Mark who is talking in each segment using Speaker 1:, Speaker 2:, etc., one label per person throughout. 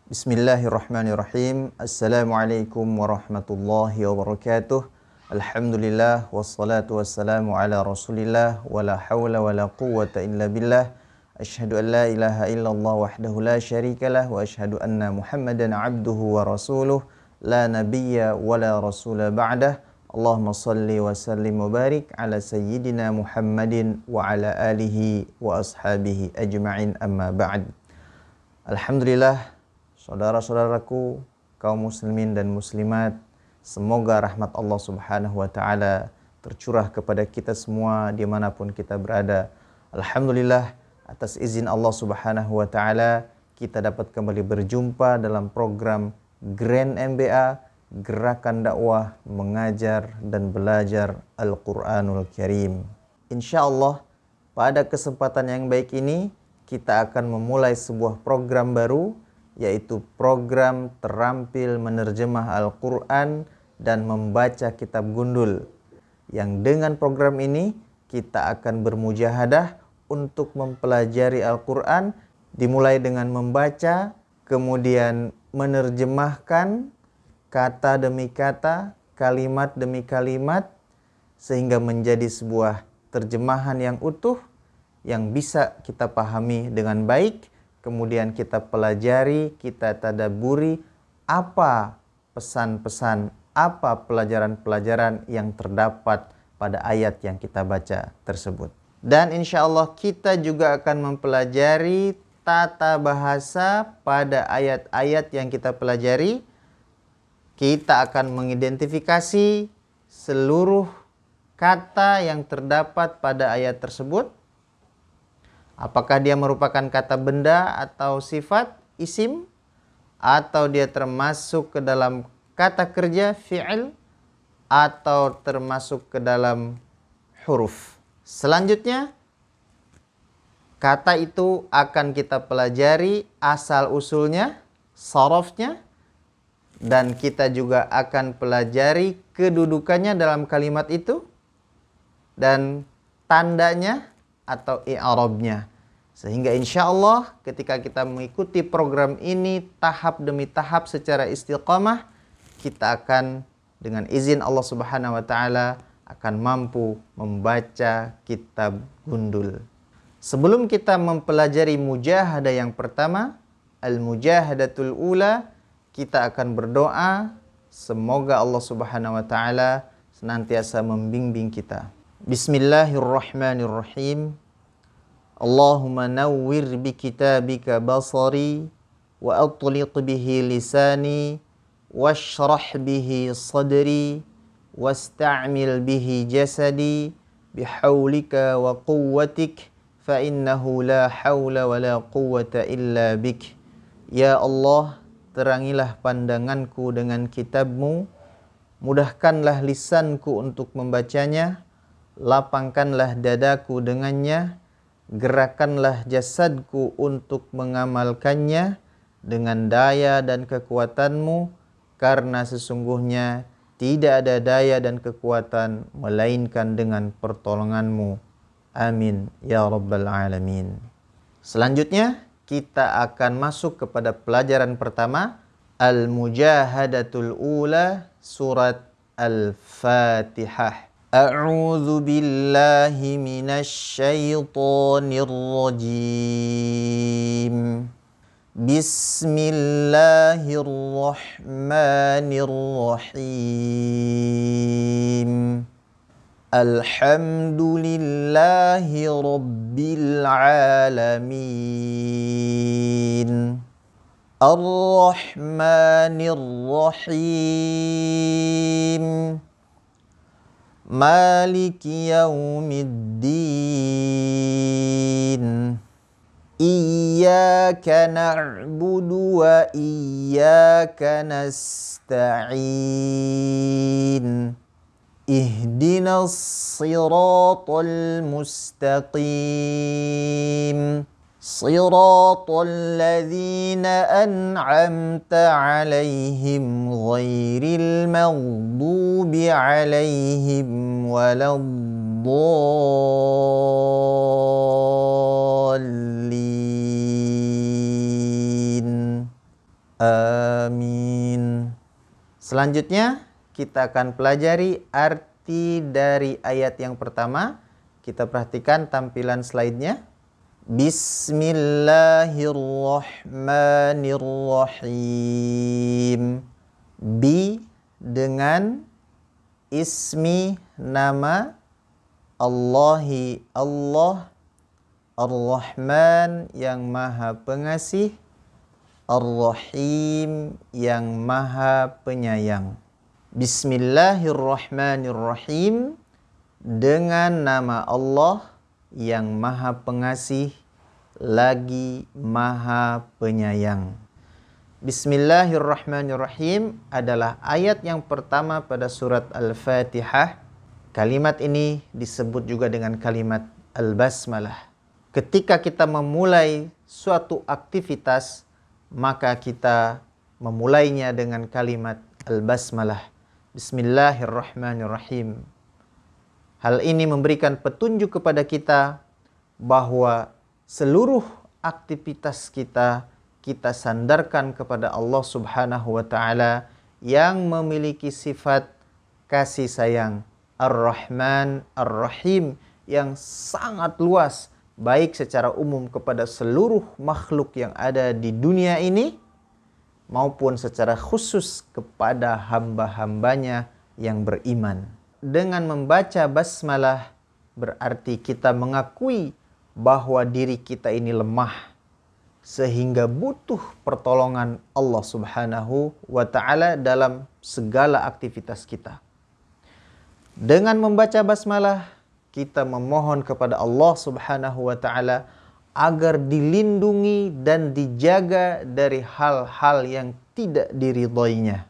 Speaker 1: Bismillahirrahmanirrahim. Assalamualaikum warahmatullahi wabarakatuh. Alhamdulillah wassalatu wassalamu ala Rasulillah wala haula wala quwwata illa billah. Asyhadu an la ilaha illallah wahdahu la syarikalah wa asyhadu anna Muhammadan abduhu wa rasuluh la nabiyya wala rasula ba'dah. Allahumma salli wa sallim wa barik ala sayyidina Muhammadin wa ala alihi wa ashabihi ajma'in, amma ba'd. Alhamdulillah, saudara-saudaraku, kaum muslimin dan muslimat, semoga rahmat Allah Subhanahu wa ta'ala tercurah kepada kita semua dimanapun kita berada. Alhamdulillah, atas izin Allah Subhanahu wa ta'ala, kita dapat kembali berjumpa dalam program Grand MBA, Gerakan Dakwah Mengajar dan Belajar Al-Quranul Karim. Insya Allah, pada kesempatan yang baik ini, kita akan memulai sebuah program baru, yaitu program terampil menerjemah Al-Quran dan membaca kitab gundul. Yang dengan program ini, kita akan bermujahadah untuk mempelajari Al-Quran, dimulai dengan membaca, kemudian menerjemahkan kata demi kata, kalimat demi kalimat, sehingga menjadi sebuah terjemahan yang utuh, yang bisa kita pahami dengan baik, kemudian kita pelajari, kita tadabburi apa pesan-pesan, apa pelajaran-pelajaran yang terdapat pada ayat yang kita baca tersebut. Dan insya Allah kita juga akan mempelajari tata bahasa pada ayat-ayat yang kita pelajari. Kita akan mengidentifikasi seluruh kata yang terdapat pada ayat tersebut. Apakah dia merupakan kata benda atau sifat, isim, atau dia termasuk ke dalam kata kerja, fi'il, atau termasuk ke dalam huruf. Selanjutnya, kata itu akan kita pelajari asal-usulnya, sarafnya, dan kita juga akan pelajari kedudukannya dalam kalimat itu, dan tandanya atau i'rabnya. Sehingga insya Allah ketika kita mengikuti program ini tahap demi tahap secara istiqamah, kita akan dengan izin Allah Subhanahu wa ta'ala akan mampu membaca kitab gundul. Sebelum kita mempelajari mujahadah yang pertama, al-mujahadatul ula, kita akan berdoa semoga Allah Subhanahu wa ta'ala senantiasa membimbing kita. Bismillahirrahmanirrahim. Allahumma nawwir bi kitabika basari wa atliq bihi lisani washrah bihi sadri wasta'mil bihi jasadi bihawlika wa quwwatik fa innahu la hawla wa la quwwata illa bik. Ya Allah, terangilah pandanganku dengan kitabmu, mudahkanlah lisanku untuk membacanya, lapangkanlah dadaku dengannya, gerakanlah jasadku untuk mengamalkannya dengan daya dan kekuatanmu, karena sesungguhnya tidak ada daya dan kekuatan melainkan dengan pertolonganmu. Amin ya rabbal alamin. Selanjutnya kita akan masuk kepada pelajaran pertama, Al-Mujahadatul Ula, surat Al-Fatihah. A'udzu billahi minasy syaithanir rajim. Bismillahirrahmanirrahim. Alhamdulillahi rabbil alamin. Ar-Rahmanir Rahim. Maliki yaumiddin. Iyyaka na'budu wa iyyaka nasta'in. Ihdinas siratal mustaqim. Siratal ladzina an'amta 'alaihim ghairil maghdubi 'alaihim waladdallin. Amin. Selanjutnya kita akan pelajari arti dari ayat yang pertama. Kita perhatikan tampilan slide-nya. Bismillahirrahmanirrahim. Bi dengan ismi nama Allahi Allah, Ar-Rahman yang maha pengasih, Ar-Rahim yang maha penyayang. Bismillahirrahmanirrahim, dengan nama Allah yang maha pengasih lagi maha penyayang. Bismillahirrahmanirrahim adalah ayat yang pertama pada surat Al-Fatihah. Kalimat ini disebut juga dengan kalimat Al-Basmalah. Ketika kita memulai suatu aktivitas, maka kita memulainya dengan kalimat Al-Basmalah. Bismillahirrahmanirrahim. Hal ini memberikan petunjuk kepada kita bahwa seluruh aktivitas kita sandarkan kepada Allah Subhanahu wa taala yang memiliki sifat kasih sayang, Ar-Rahman, Ar-Rahim, yang sangat luas, baik secara umum kepada seluruh makhluk yang ada di dunia ini, maupun secara khusus kepada hamba-hambanya yang beriman. Dengan membaca basmalah berarti kita mengakui bahwa diri kita ini lemah, sehingga butuh pertolongan Allah Subhanahu wa ta'ala dalam segala aktivitas kita. Dengan membaca basmalah, kita memohon kepada Allah Subhanahu wa ta'ala agar dilindungi dan dijaga dari hal-hal yang tidak diridhoinya.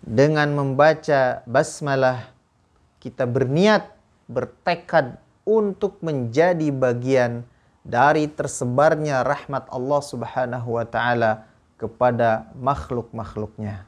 Speaker 1: Dengan membaca basmalah, kita berniat, bertekad untuk menjadi bagian dari tersebarnya rahmat Allah Subhanahu wa ta'ala kepada makhluk-makhluknya.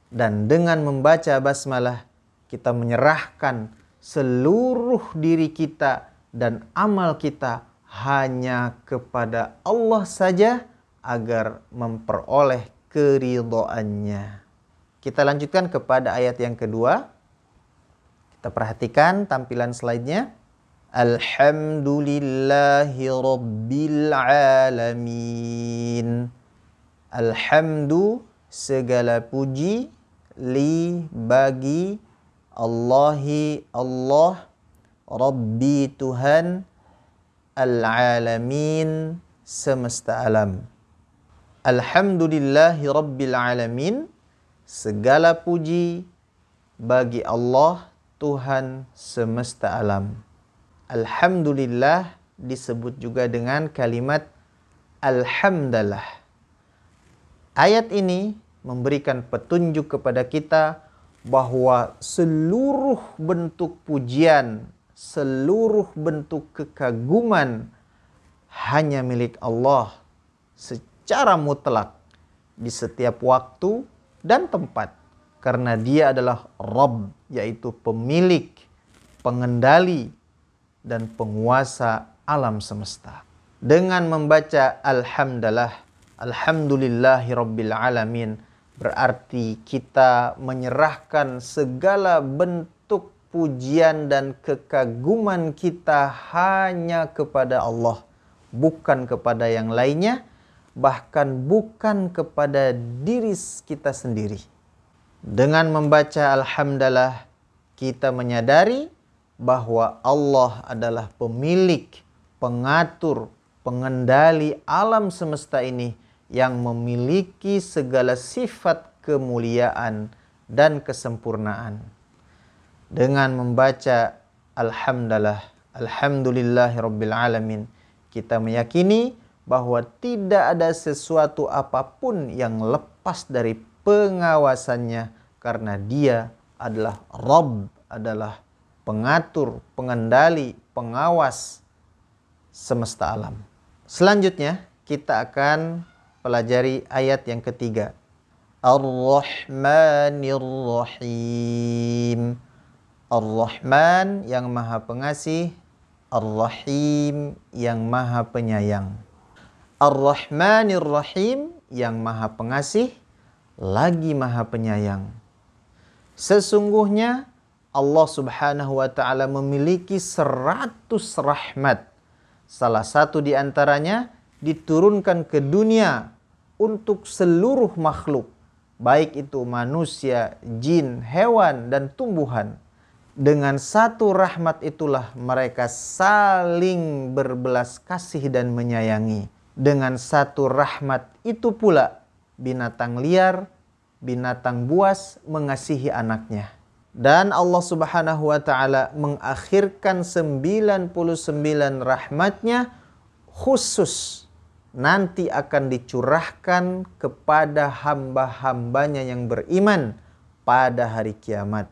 Speaker 1: Dan dengan membaca basmalah, kita menyerahkan seluruh diri kita dan amal kita hanya kepada Allah saja agar memperoleh keridhoannya. Kita lanjutkan kepada ayat yang kedua. Kita perhatikan tampilan slide-nya. Alhamdulillahi Rabbil Alamin. Alhamdu, segala puji, li, bagi, Allahi, Allah, Rabbi, Tuhan, Al-Alamin, semesta alam. Alhamdulillahi Rabbil Alamin, segala puji bagi Allah, Tuhan semesta alam. Alhamdulillah disebut juga dengan kalimat Alhamdulillah. Ayat ini memberikan petunjuk kepada kita bahwa seluruh bentuk pujian, seluruh bentuk kekaguman hanya milik Allah secara mutlak di setiap waktu dan tempat, karena Dia adalah Rabb, yaitu pemilik, pengendali, dan penguasa alam semesta. Dengan membaca Alhamdulillah, Alhamdulillahi Rabbil Alamin, berarti kita menyerahkan segala bentuk pujian dan kekaguman kita hanya kepada Allah, bukan kepada yang lainnya, bahkan bukan kepada diri kita sendiri. Dengan membaca Alhamdulillah, kita menyadari bahwa Allah adalah pemilik, pengatur, pengendali alam semesta ini yang memiliki segala sifat kemuliaan dan kesempurnaan. Dengan membaca Alhamdulillah, Alhamdulillahi Rabbil Alamin, kita meyakini bahwa tidak ada sesuatu apapun yang lepas dari pengawasannya, karena Dia adalah Rabb, adalah pengatur, pengendali, pengawas semesta alam. Selanjutnya kita akan pelajari ayat yang ketiga. Ar-Rahmanir-Rahim. Ar-Rahman yang maha pengasih, Ar-Rahim yang maha penyayang. Ar-Rahmanir-Rahim yang Maha Pengasih lagi Maha Penyayang. Sesungguhnya Allah Subhanahu wa taala memiliki 100 rahmat. Salah satu di antaranya diturunkan ke dunia untuk seluruh makhluk, baik itu manusia, jin, hewan, dan tumbuhan. Dengan satu rahmat itulah mereka saling berbelas kasih dan menyayangi. Dengan satu rahmat itu pula binatang liar, binatang buas mengasihi anaknya. Dan Allah Subhanahu wa taala mengakhirkan 99 rahmatnya khusus nanti akan dicurahkan kepada hamba-hambanya yang beriman pada hari kiamat.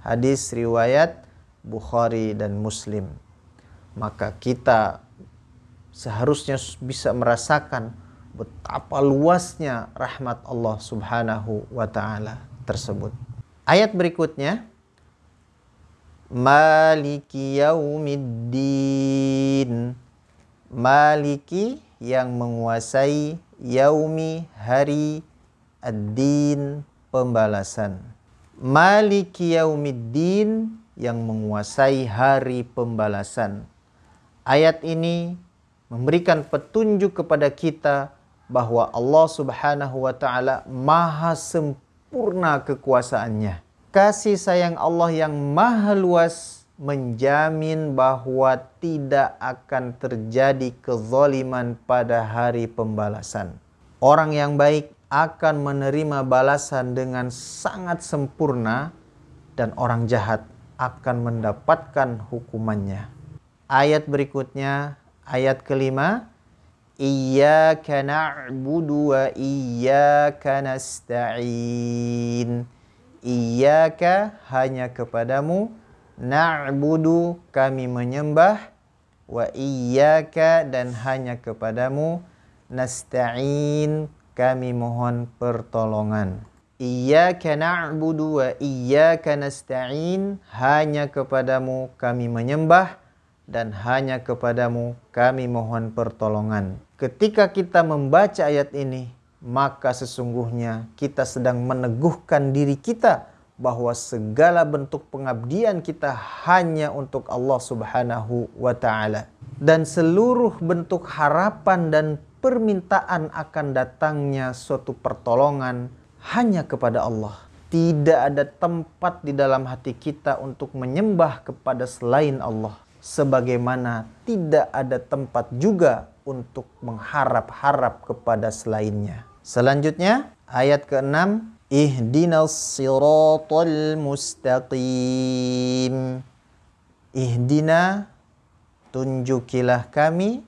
Speaker 1: Hadis riwayat Bukhari dan Muslim. Maka kita seharusnya bisa merasakan betapa luasnya rahmat Allah Subhanahu wa taala tersebut. Ayat berikutnya, Maliki yaumiddin. Maliki yang menguasai, yaumi hari, ad-din pembalasan. Maliki yaumiddin yang menguasai hari pembalasan. Ayat ini memberikan petunjuk kepada kita bahwa Allah Subhanahu wa taala maha sempurna kekuasaannya. Kasih sayang Allah yang maha luas menjamin bahwa tidak akan terjadi kezaliman pada hari pembalasan. Orang yang baik akan menerima balasan dengan sangat sempurna dan orang jahat akan mendapatkan hukumannya. Ayat berikutnya, ayat kelima, Iyyaka na'budu wa iyyaka nasta'in. Iyyaka hanya kepadamu, na'budu kami menyembah, wa iyyaka dan hanya kepadamu, nasta'in kami mohon pertolongan. Iyyaka na'budu wa iyyaka nasta'in, hanya kepadamu kami menyembah dan hanya kepadamu kami mohon pertolongan. Ketika kita membaca ayat ini, maka sesungguhnya kita sedang meneguhkan diri kita bahwa segala bentuk pengabdian kita hanya untuk Allah Subhanahu wa taala. Dan seluruh bentuk harapan dan permintaan akan datangnya suatu pertolongan hanya kepada Allah. Tidak ada tempat di dalam hati kita untuk menyembah kepada selain Allah. Sebagaimana tidak ada tempat juga untuk mengharap-harap kepada selainnya. Selanjutnya, ayat ke-6. Ihdinas siratal mustaqim. Ihdina, tunjukilah kami,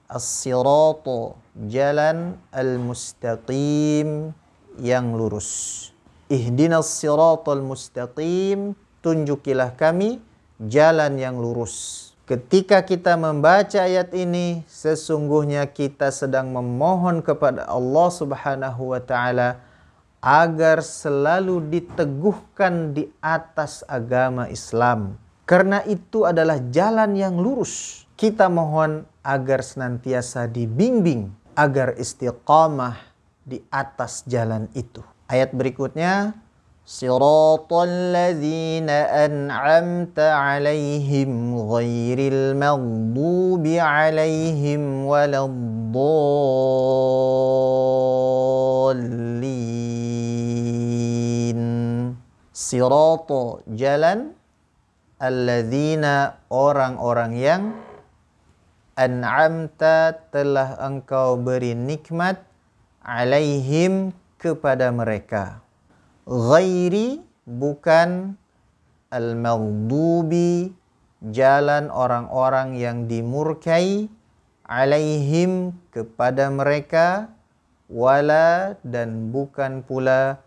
Speaker 1: as-sirata, jalan, al-mustaqim, yang lurus. Ihdinas siratal mustaqim, tunjukilah kami jalan yang lurus. Ketika kita membaca ayat ini, sesungguhnya kita sedang memohon kepada Allah Subhanahu wa taala agar selalu diteguhkan di atas agama Islam. Karena itu adalah jalan yang lurus. Kita mohon agar senantiasa dibimbing, agar istiqamah di atas jalan itu. Ayat berikutnya, Siratal ladzina an'amta 'alaihim ghairil maghdubi 'alaihim waladdallin. Sirata, jalan, alladzina, orang-orang yang an'amta, telah engkau beri nikmat, 'alaihim, kepada mereka. Ghairi, bukan, al-maghdubi, jalan orang-orang yang dimurkai, 'alaihim, kepada mereka, wala, dan bukan pula,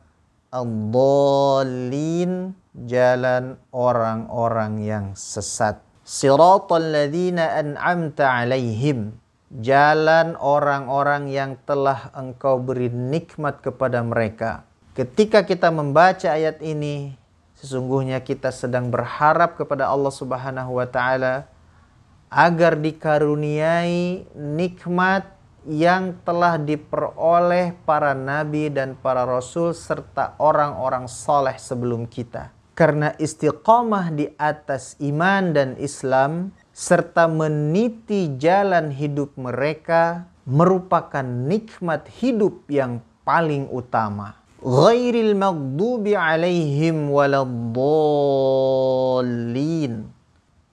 Speaker 1: ad-dallin, jalan orang-orang yang sesat. Siratal ladzina an'amta 'alaihim, jalan orang-orang yang telah engkau beri nikmat kepada mereka. Ketika kita membaca ayat ini, sesungguhnya kita sedang berharap kepada Allah Subhanahu wa taala agar dikaruniai nikmat yang telah diperoleh para nabi dan para rasul serta orang-orang saleh sebelum kita. Karena istiqamah di atas iman dan Islam serta meniti jalan hidup mereka merupakan nikmat hidup yang paling utama. Ghairil maghdubi alaihim waladdallin.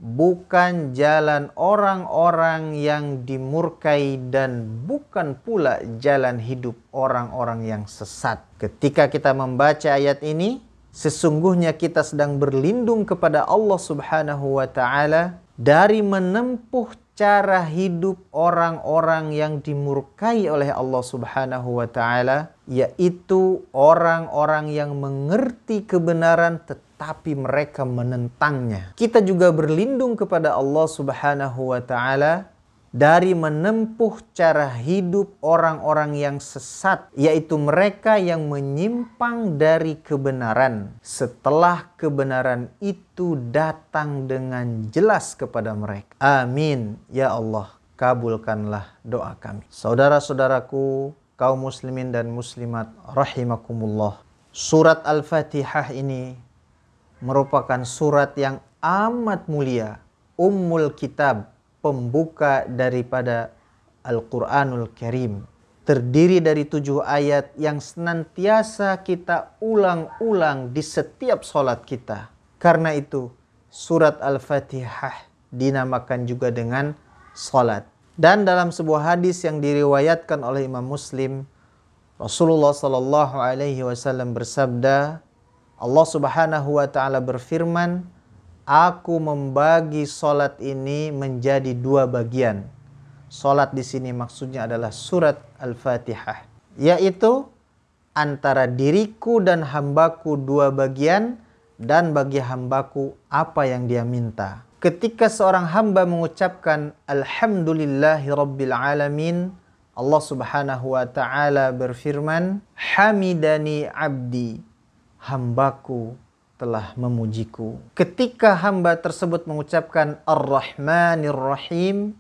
Speaker 1: Bukan jalan orang-orang yang dimurkai dan bukan pula jalan hidup orang-orang yang sesat. Ketika kita membaca ayat ini, sesungguhnya kita sedang berlindung kepada Allah Subhanahu wa Ta'ala dari menempuh cara hidup orang-orang yang dimurkai oleh Allah Subhanahu wa Ta'ala, yaitu orang-orang yang mengerti kebenaran tetapi mereka menentangnya. Kita juga berlindung kepada Allah Subhanahu wa Ta'ala dari menempuh cara hidup orang-orang yang sesat, yaitu mereka yang menyimpang dari kebenaran setelah kebenaran itu datang dengan jelas kepada mereka. Amin. Ya Allah, kabulkanlah doa kami. Saudara-saudaraku, kaum muslimin dan muslimat rahimakumullah. Surat Al-Fatihah ini merupakan surat yang amat mulia, ummul kitab, pembuka daripada Al-Quranul Karim. Terdiri dari 7 ayat yang senantiasa kita ulang-ulang di setiap sholat kita. Karena itu, surat Al-Fatihah dinamakan juga dengan sholat. Dan dalam sebuah hadis yang diriwayatkan oleh Imam Muslim, Rasulullah SAW bersabda, Allah Subhanahu wa Ta'ala berfirman, Aku membagi solat ini menjadi 2 bagian. Solat di sini maksudnya adalah surat Al-Fatihah, yaitu antara diriku dan hambaku 2 bagian, dan bagi hambaku apa yang dia minta. Ketika seorang hamba mengucapkan Alhamdulillahi Rabbil Alamin, Allah Subhanahu wa Ta'ala berfirman, Hamidani abdi, hambaku telah memujiku. Ketika hamba tersebut mengucapkan Ar-Rahmanir Rahim,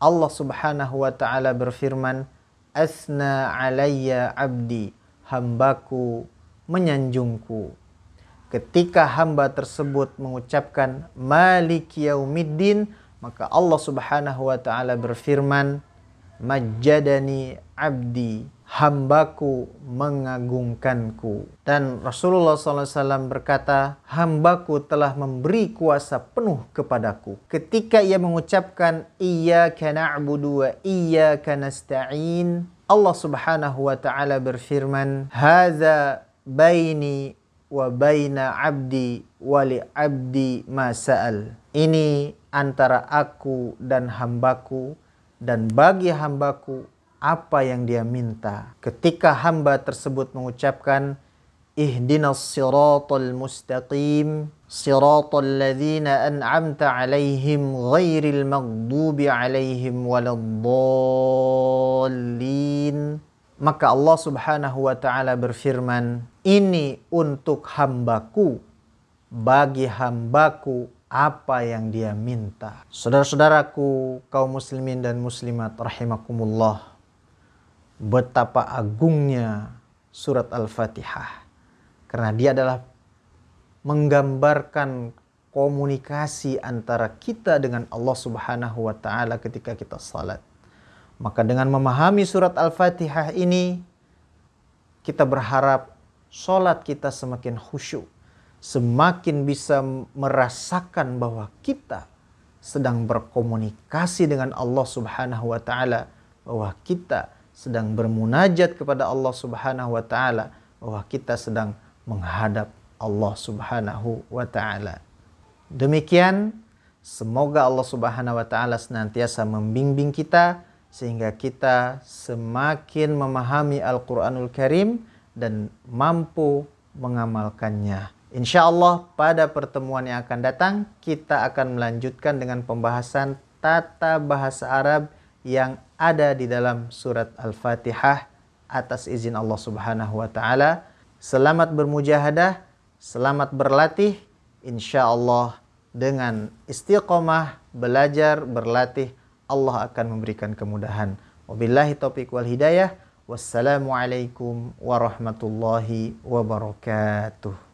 Speaker 1: Allah Subhanahu wa Ta'ala berfirman, Asna alayya abdi, hambaku menyanjungku. Ketika hamba tersebut mengucapkan Malik Yaumiddin, maka Allah Subhanahu wa Ta'ala berfirman, Majjadani abdi, hambaku mengagungkanku. Dan Rasulullah SAW berkata, hambaku telah memberi kuasa penuh kepadaku. Ketika ia mengucapkan Iyyaka na'budu wa iyyaka nasta'in, Allah Subhanahu wa Ta'ala berfirman, Hadza baini wa baina abdi wa li abdi ma sa'al. Ini antara aku dan hambaku, dan bagi hambaku apa yang dia minta. Ketika hamba tersebut mengucapkan Ihdinas siratal mustaqim, siratal ladzina an'amta alaihim ghairil maghdubi alaihim waladdallin, maka Allah Subhanahu wa Ta'ala berfirman, ini untuk hambaku, bagi hambaku apa yang dia minta. Saudara-saudaraku, kaum muslimin dan muslimat rahimakumullah, betapa agungnya surat Al-Fatihah, karena dia adalah menggambarkan komunikasi antara kita dengan Allah Subhanahu wa Ta'ala ketika kita salat. Maka dengan memahami surat Al-Fatihah ini, kita berharap salat kita semakin khusyuk, semakin bisa merasakan bahwa kita sedang berkomunikasi dengan Allah Subhanahu wa Ta'ala, bahwa kita sedang bermunajat kepada Allah Subhanahu wa Ta'ala, bahwa kita sedang menghadap Allah Subhanahu wa Ta'ala. Demikian, semoga Allah Subhanahu wa Ta'ala senantiasa membimbing kita sehingga kita semakin memahami Al-Quranul Karim dan mampu mengamalkannya. Insya Allah pada pertemuan yang akan datang kita akan melanjutkan dengan pembahasan tata bahasa Arab yang ada di dalam surat Al-Fatihah atas izin Allah Subhanahu wa Ta'ala. Selamat bermujahadah, selamat berlatih. Insya Allah dengan istiqomah, belajar, berlatih, Allah akan memberikan kemudahan. Wabillahi taufiq wal hidayah. Wassalamualaikum warahmatullahi wabarakatuh.